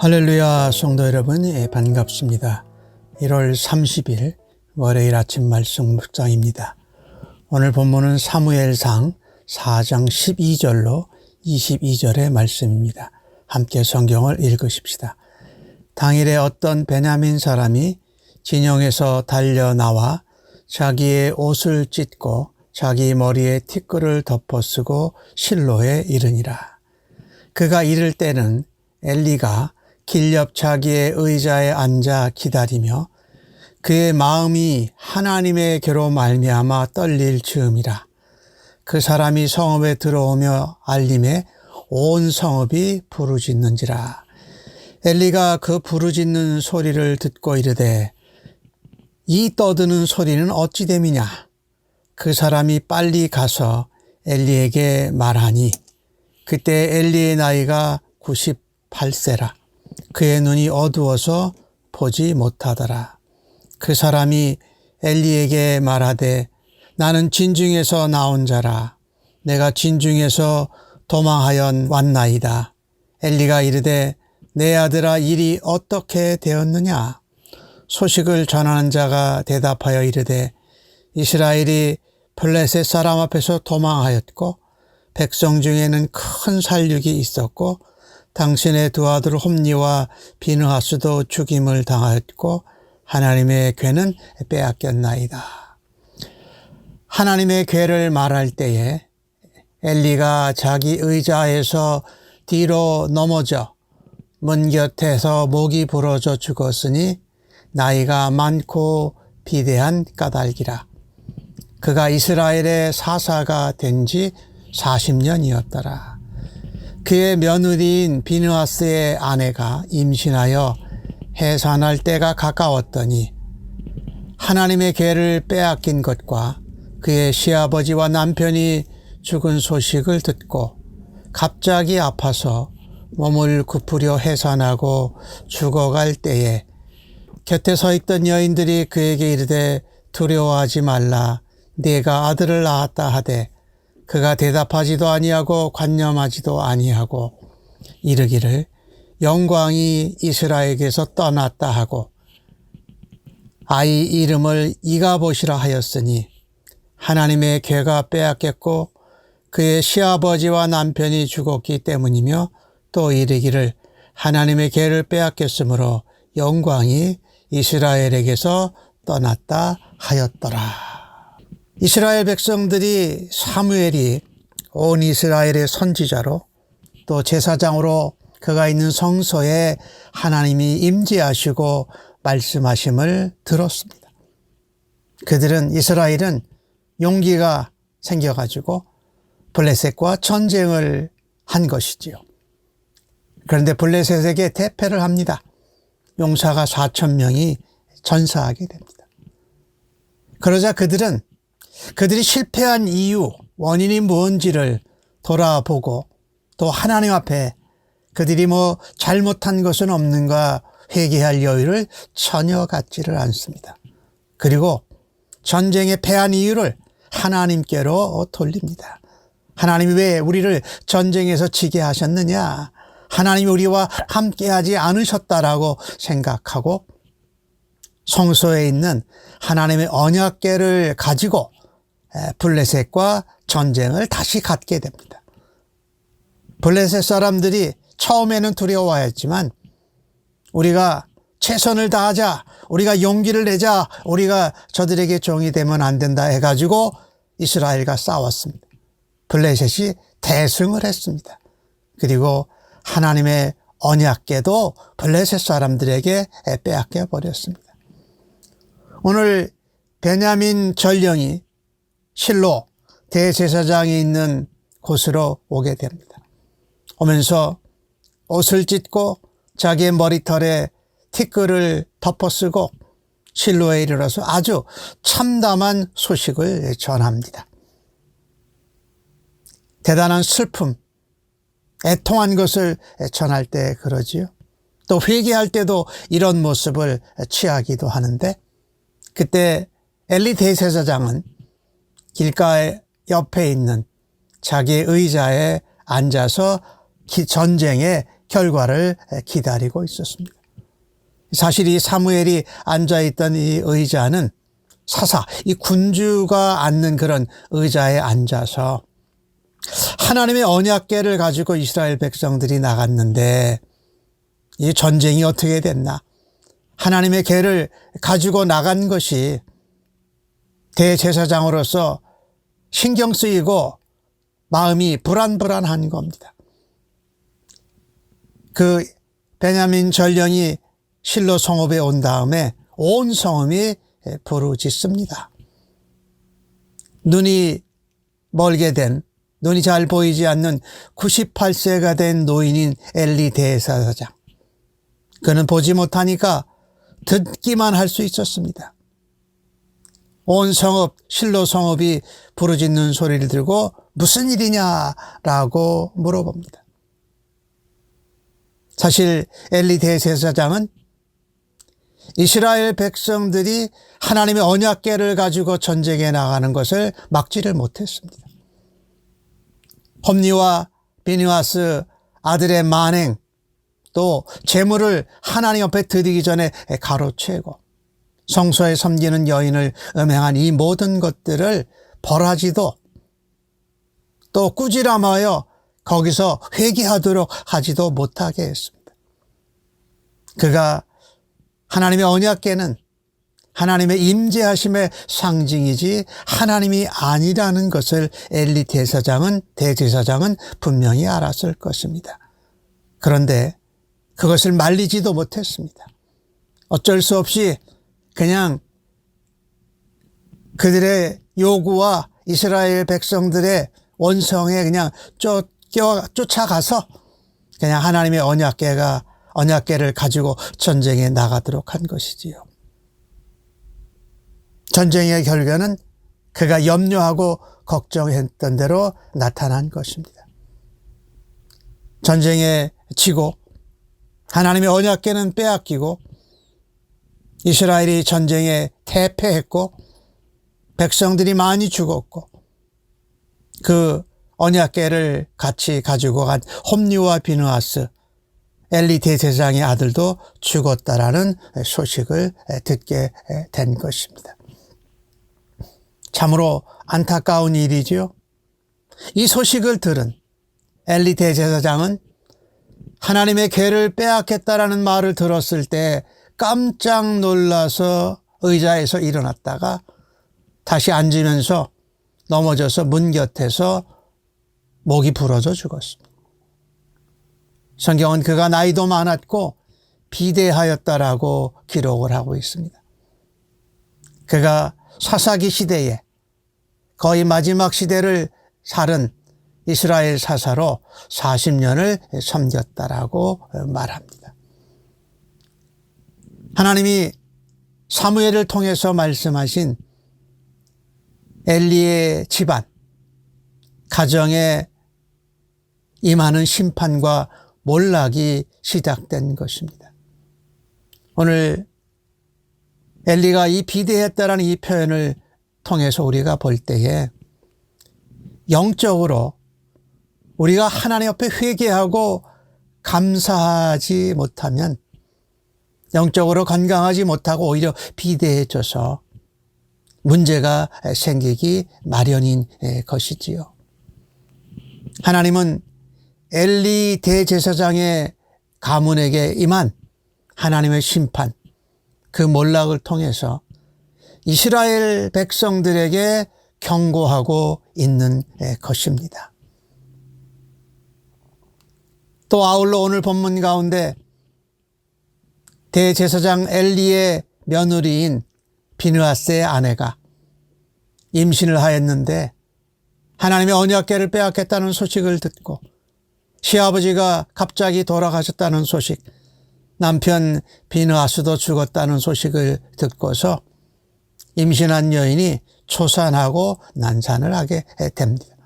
할렐루야 성도 여러분, 반갑습니다. 1월 30일 월요일 아침 말씀 묵상입니다. 오늘 본문은 사무엘상 4장 12절로 22절의 말씀입니다. 함께 성경을 읽으십시다. 당일에 어떤 베냐민 사람이 진영에서 달려나와 자기의 옷을 찢고 자기 머리에 티끌을 덮어쓰고 실로에 이르니라. 그가 이를 때는 엘리가 길 옆 자기의 의자에 앉아 기다리며 그의 마음이 하나님의 괴로 말미암아 떨릴 즈음이라. 그 사람이 성읍에 들어오며 알림에 온 성읍이 부르짖는지라. 엘리가 그 부르짖는 소리를 듣고 이르되 이 떠드는 소리는 어찌 됨이냐. 그 사람이 빨리 가서 엘리에게 말하니 그때 엘리의 나이가 98세라. 그의 눈이 어두워서 보지 못하더라. 그 사람이 엘리에게 말하되 나는 진중에서 나온 자라. 내가 진중에서 도망하여 왔나이다. 엘리가 이르되 내 아들아 일이 어떻게 되었느냐. 소식을 전하는 자가 대답하여 이르되 이스라엘이 블레셋 사람 앞에서 도망하였고 백성 중에는 큰 살육이 있었고 당신의 두 아들 홈니와 비느하스도 죽임을 당하였고 하나님의 괴는 빼앗겼나이다. 하나님의 괴를 말할 때에 엘리가 자기 의자에서 뒤로 넘어져 문 곁에서 목이 부러져 죽었으니 나이가 많고 비대한 까닭이라. 그가 이스라엘의 사사가 된 지 40년이었더라. 그의 며느리인 비느하스의 아내가 임신하여 해산할 때가 가까웠더니 하나님의 괴를 빼앗긴 것과 그의 시아버지와 남편이 죽은 소식을 듣고 갑자기 아파서 몸을 굽으려 해산하고 죽어갈 때에 곁에 서 있던 여인들이 그에게 이르되 두려워하지 말라. 네가 아들을 낳았다 하되 그가 대답하지도 아니하고 관념하지도 아니하고 이르기를 영광이 이스라엘에게서 떠났다 하고 아이 이름을 이가봇이라 하였으니 하나님의 괴가 빼앗겼고 그의 시아버지와 남편이 죽었기 때문이며 또 이르기를 하나님의 괴를 빼앗겼으므로 영광이 이스라엘에게서 떠났다 하였더라. 이스라엘 백성들이 사무엘이 온 이스라엘의 선지자로 또 제사장으로 그가 있는 성소에 하나님이 임재하시고 말씀하심을 들었습니다. 그들은 이스라엘은 용기가 생겨가지고 블레셋과 전쟁을 한 것이지요. 그런데 블레셋에게 대패를 합니다. 용사가 4,000명이 전사하게 됩니다. 그러자 그들이 실패한 이유, 원인이 뭔지를 돌아보고 또 하나님 앞에 그들이 잘못한 것은 없는가 회개할 여유를 전혀 갖지를 않습니다. 그리고 전쟁에 패한 이유를 하나님께로 돌립니다. 하나님이 왜 우리를 전쟁에서 지게 하셨느냐? 하나님이 우리와 함께하지 않으셨다라고 생각하고 성소에 있는 하나님의 언약궤를 가지고 블레셋과 전쟁을 다시 갖게 됩니다. 블레셋 사람들이 처음에는 두려워했지만 우리가 최선을 다하자, 우리가 용기를 내자, 우리가 저들에게 종이 되면 안 된다 해가지고 이스라엘과 싸웠습니다. 블레셋이 대승을 했습니다. 그리고 하나님의 언약궤도 블레셋 사람들에게 빼앗겨 버렸습니다. 오늘 베냐민 전령이 실로 대제사장이 있는 곳으로 오게 됩니다. 오면서 옷을 찢고 자기의 머리털에 티끌을 덮어쓰고 실로에 이르러서 아주 참담한 소식을 전합니다. 대단한 슬픔, 애통한 것을 전할 때 그러지요. 또 회개할 때도 이런 모습을 취하기도 하는데 그때 엘리 대제사장은 길가 옆에 있는 자기의 의자에 앉아서 전쟁에 결과를 기다리고 있었습니다. 사실 이 사무엘이 앉아있던 이 의자는 사사, 이 군주가 앉는 그런 의자에 앉아서 하나님의 언약궤를 가지고 이스라엘 백성들이 나갔는데 이 전쟁이 어떻게 됐나? 하나님의 궤를 가지고 나간 것이 대제사장으로서 신경 쓰이고 마음이 불안불안한 겁니다. 그 베냐민 전령이 실로 성읍에 온 다음에 온 성읍이 부르짖습니다. 눈이 멀게 된, 눈이 잘 보이지 않는 98세가 된 노인인 엘리 대제사장. 그는 보지 못하니까 듣기만 할 수 있었습니다. 온 성읍, 실로 성읍이 부르짖는 소리를 들고 무슨 일이냐라고 물어봅니다. 사실 엘리 대제사장은 이스라엘 백성들이 하나님의 언약궤를 가지고 전쟁에 나가는 것을 막지를 못했습니다. 홈니와 비느하스 아들의 만행, 또 재물을 하나님 앞에 드리기 전에 가로채고 성소에 섬기는 여인을 음행한 이 모든 것들을 벌하지도 또 꾸지람하여 거기서 회개하도록 하지도 못하게 했습니다. 그가 하나님의 언약궤는 하나님의 임재하심의 상징이지 하나님이 아니라는 것을 엘리 대제사장은 분명히 알았을 것입니다. 그런데 그것을 말리지도 못했습니다. 어쩔 수 없이 그냥 그들의 요구와 이스라엘 백성들의 원성에 그냥 쫓아가서 그냥 하나님의 언약궤를 가지고 전쟁에 나가도록 한 것이지요. 전쟁의 결과는 그가 염려하고 걱정했던 대로 나타난 것입니다. 전쟁에 지고 하나님의 언약궤는 빼앗기고 이스라엘이 전쟁에 패했고 백성들이 많이 죽었고 그 언약궤를 같이 가지고 간 홈니와 비느하스 엘리 대제사장의 아들도 죽었다라는 소식을 듣게 된 것입니다. 참으로 안타까운 일이지요. 이 소식을 들은 엘리 대제사장은 하나님의 궤를 빼앗겠다라는 말을 들었을 때 깜짝 놀라서 의자에서 일어났다가 다시 앉으면서 넘어져서 문 곁에서 목이 부러져 죽었습니다. 성경은 그가 나이도 많았고 비대하였다라고 기록을 하고 있습니다. 그가 사사기 시대에 거의 마지막 시대를 살은 이스라엘 사사로 40년을 섬겼다라고 말합니다. 하나님이 사무엘을 통해서 말씀하신 엘리의 집안, 가정에 임하는 심판과 몰락이 시작된 것입니다. 오늘 엘리가 이 비대했다라는 이 표현을 통해서 우리가 볼 때에 영적으로 우리가 하나님 앞에 회개하고 감사하지 못하면 영적으로 건강하지 못하고 오히려 비대해져서 문제가 생기기 마련인 것이지요. 하나님은 엘리 대제사장의 가문에게 임한 하나님의 심판, 그 몰락을 통해서 이스라엘 백성들에게 경고하고 있는 것입니다. 또 아울러 오늘 본문 가운데 대제사장 엘리의 며느리인 비느하스의 아내가 임신을 하였는데 하나님의 언약궤를 빼앗겠다는 소식을 듣고 시아버지가 갑자기 돌아가셨다는 소식, 남편 비느하스도 죽었다는 소식을 듣고서 임신한 여인이 초산하고 난산을 하게 됩니다.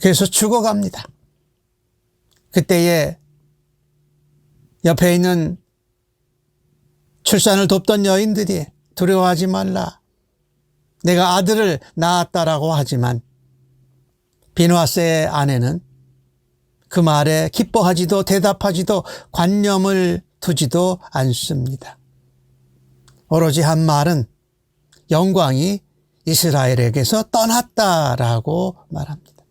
그래서 죽어갑니다. 그때에 옆에 있는 출산을 돕던 여인들이 두려워하지 말라, 내가 아들을 낳았다라고 하지만 비느하스의 아내는 그 말에 기뻐하지도 대답하지도 관념을 두지도 않습니다. 오로지 한 말은 영광이 이스라엘에게서 떠났다라고 말합니다.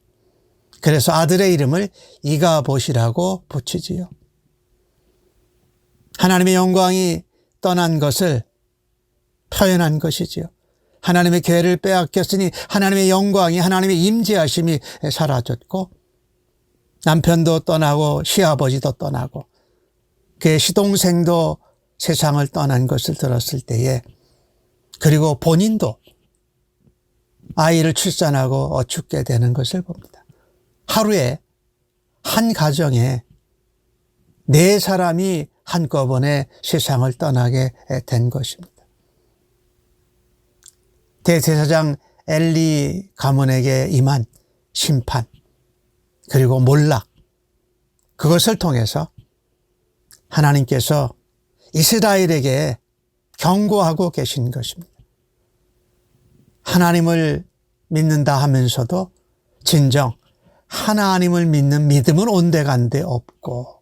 그래서 아들의 이름을 이가봇이라고 붙이지요. 하나님의 영광이 떠난 것을 표현한 것이지요. 하나님의 계를 빼앗겼으니 하나님의 영광이, 하나님의 임재하심이 사라졌고, 남편도 떠나고 시아버지도 떠나고 그의 시동생도 세상을 떠난 것을 들었을 때에, 그리고 본인도 아이를 출산하고 어축게 되는 것을 봅니다. 하루에 한 가정에 4사람이 한꺼번에 세상을 떠나게 된 것입니다. 대제사장 엘리 가문에게 임한 심판, 그리고 몰락, 그것을 통해서 하나님께서 이스라엘에게 경고하고 계신 것입니다. 하나님을 믿는다 하면서도 진정 하나님을 믿는 믿음은 온데간데 없고,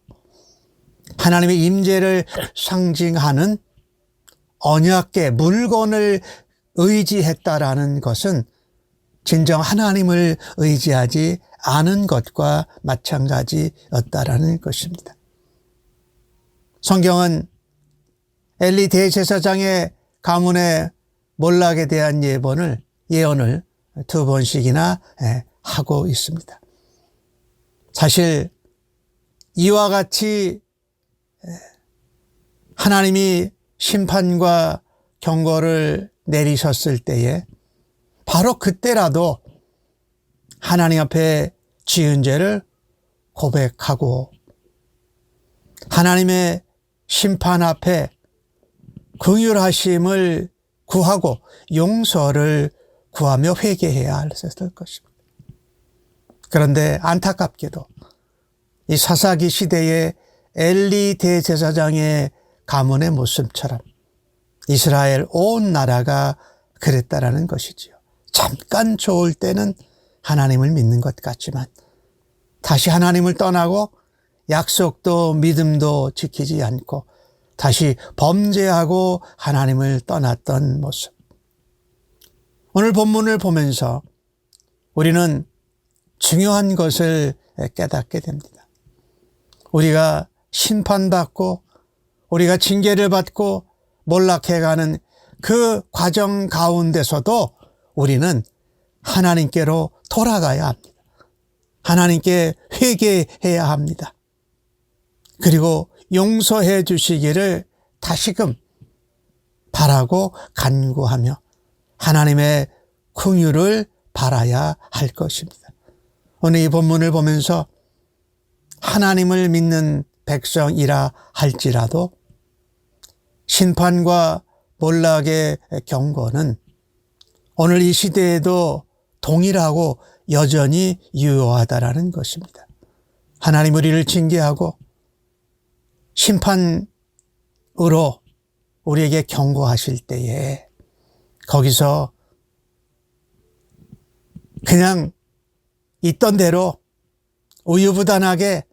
하나님의 임재를 상징하는 언약궤, 물건을 의지했다라는 것은 진정 하나님을 의지하지 않은 것과 마찬가지였다라는 것입니다. 성경은 엘리 대제사장의 가문의 몰락에 대한 예언을 2번씩이나 하고 있습니다. 사실 이와 같이 하나님이 심판과 경고를 내리셨을 때에 바로 그때라도 하나님 앞에 지은 죄를 고백하고 하나님의 심판 앞에 긍휼하심을 구하고 용서를 구하며 회개해야 했을 것입니다. 그런데 안타깝게도 이 사사기 시대의 엘리 대제사장의 가문의 모습처럼 이스라엘 온 나라가 그랬다라는 것이지요. 잠깐 좋을 때는 하나님을 믿는 것 같지만 다시 하나님을 떠나고 약속도 믿음도 지키지 않고 다시 범죄하고 하나님을 떠났던 모습. 오늘 본문을 보면서 우리는 중요한 것을 깨닫게 됩니다. 우리가 심판받고 우리가 징계를 받고 몰락해가는 그 과정 가운데서도 우리는 하나님께로 돌아가야 합니다. 하나님께 회개해야 합니다. 그리고 용서해 주시기를 다시금 바라고 간구하며 하나님의 긍휼을 바라야 할 것입니다. 오늘 이 본문을 보면서 하나님을 믿는 백성이라 할지라도 심판과 몰락의 경고는 오늘 이 시대에도 동일하고 여전히 유효하다라는 것입니다. 하나님 우리를 징계하고 심판으로 우리에게 경고하실 때에 거기서 그냥 있던 대로 우유부단하게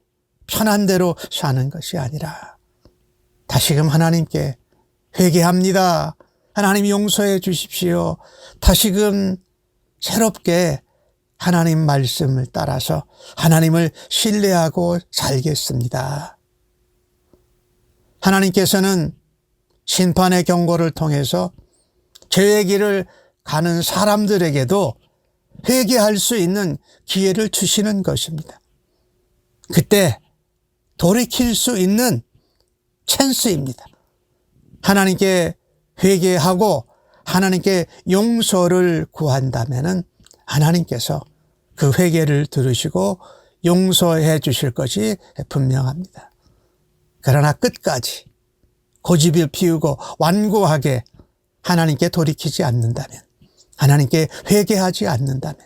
편한 대로 사는 것이 아니라 다시금 하나님께 회개합니다. 하나님 용서해 주십시오. 다시금 새롭게 하나님 말씀을 따라서 하나님을 신뢰하고 살겠습니다. 하나님께서는 심판의 경고를 통해서 죄의 길을 가는 사람들에게도 회개할 수 있는 기회를 주시는 것입니다. 그때 돌이킬 수 있는 찬스입니다. 하나님께 회개하고 하나님께 용서를 구한다면은 하나님께서 그 회개를 들으시고 용서해 주실 것이 분명합니다. 그러나 끝까지 고집을 피우고 완고하게 하나님께 돌이키지 않는다면, 하나님께 회개하지 않는다면,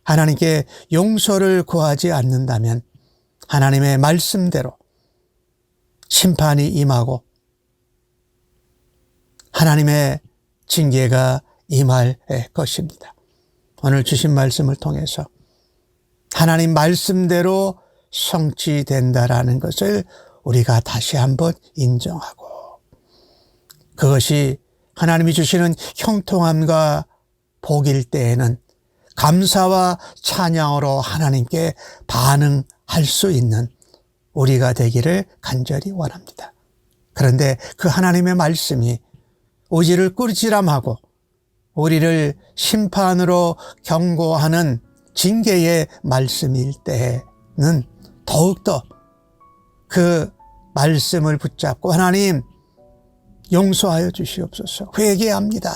하나님께 용서를 구하지 않는다면 하나님의 말씀대로 심판이 임하고 하나님의 징계가 임할 것입니다. 오늘 주신 말씀을 통해서 하나님 말씀대로 성취된다라는 것을 우리가 다시 한번 인정하고, 그것이 하나님이 주시는 형통함과 복일 때에는 감사와 찬양으로 하나님께 반응할 수 있는 우리가 되기를 간절히 원합니다. 그런데 그 하나님의 말씀이 우리를 꾸지람하고 우리를 심판으로 경고하는 징계의 말씀일 때는 더욱더 그 말씀을 붙잡고 하나님 용서하여 주시옵소서, 회개합니다,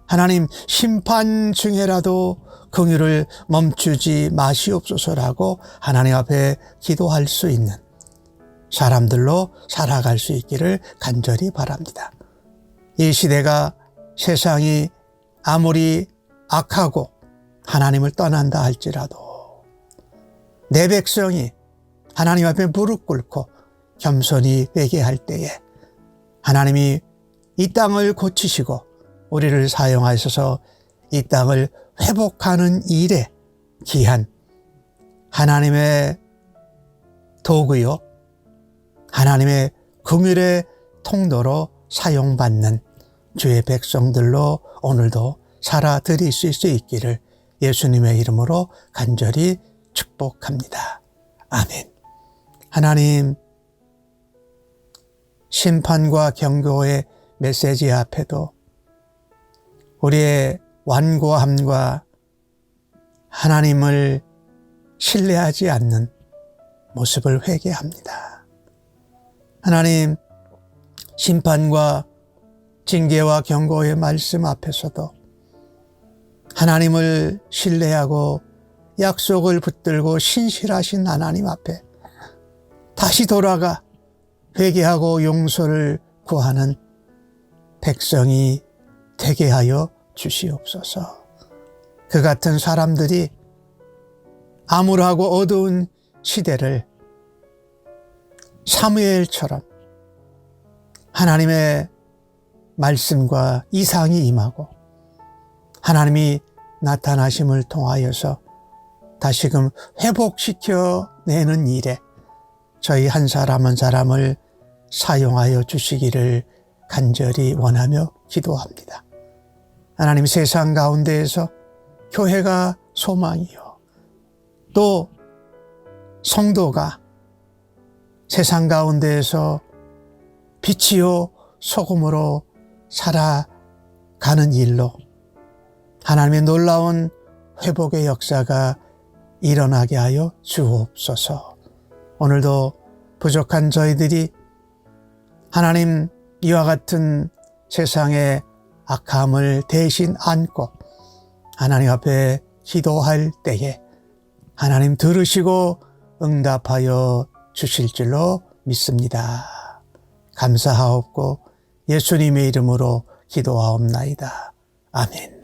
하나님 심판 중에라도 긍휼을 멈추지 마시옵소서라고 하나님 앞에 기도할 수 있는 사람들로 살아갈 수 있기를 간절히 바랍니다. 이 시대가, 세상이 아무리 악하고 하나님을 떠난다 할지라도 내 백성이 하나님 앞에 무릎 꿇고 겸손히 회개할 때에 하나님이 이 땅을 고치시고 우리를 사용하셔서 이 땅을 회복하는 일에 귀한 하나님의 도구요, 하나님의 긍휼의 통로로 사용받는 주의 백성들로 오늘도 살아드릴 수 있기를 예수님의 이름으로 간절히 축복합니다. 아멘. 하나님, 심판과 경고의 메시지 앞에도 우리의 완고함과 하나님을 신뢰하지 않는 모습을 회개합니다. 하나님, 심판과 징계와 경고의 말씀 앞에서도 하나님을 신뢰하고 약속을 붙들고 신실하신 하나님 앞에 다시 돌아가 회개하고 용서를 구하는 백성이 되게 하여 주시옵소서. 그 같은 사람들이 암울하고 어두운 시대를 사무엘처럼 하나님의 말씀과 이상이 임하고 하나님이 나타나심을 통하여서 다시금 회복시켜내는 일에 저희 한 사람 한 사람을 사용하여 주시기를 간절히 원하며 기도합니다. 하나님, 세상 가운데에서 교회가 소망이요, 또 성도가 세상 가운데에서 빛이요 소금으로 살아가는 일로 하나님의 놀라운 회복의 역사가 일어나게 하여 주옵소서. 오늘도 부족한 저희들이 하나님, 이와 같은 세상의 악함을 대신 안고 하나님 앞에 기도할 때에 하나님 들으시고 응답하여 주실 줄로 믿습니다. 감사하옵고 예수님의 이름으로 기도하옵나이다. 아멘.